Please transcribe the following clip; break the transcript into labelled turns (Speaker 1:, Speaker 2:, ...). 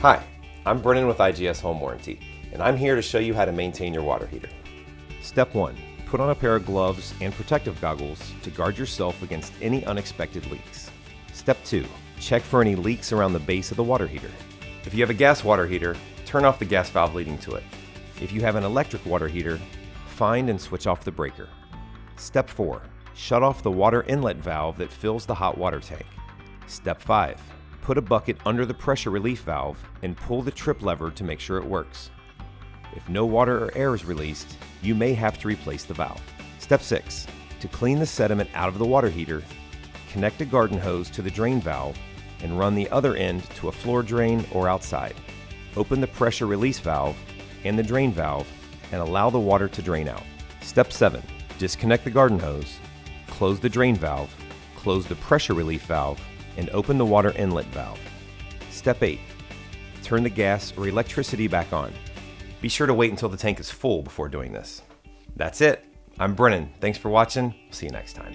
Speaker 1: Hi, I'm Brennan with IGS Home Warranty, and I'm here to show you how to maintain your water heater. Step 1. Put on a pair of gloves and protective goggles to guard yourself against any unexpected leaks. Step 2. Check for any leaks around the base of the water heater. If you have a gas water heater, turn off the gas valve leading to it. If you have an electric water heater, find and switch off the breaker. Step 4. Shut off the water inlet valve that fills the hot water tank. Step 5. Put a bucket under the pressure relief valve and pull the trip lever to make sure it works. If no water or air is released, you may have to replace the valve. Step 6. To clean the sediment out of the water heater, connect a garden hose to the drain valve and run the other end to a floor drain or outside. Open the pressure release valve and the drain valve and allow the water to drain out. Step 7. Disconnect the garden hose, close the drain valve, close the pressure relief valve, and open the water inlet valve. Step 8. Turn the gas or electricity back on. Be sure to wait until the tank is full before doing this. That's it. I'm Brennan. Thanks for watching. See you next time.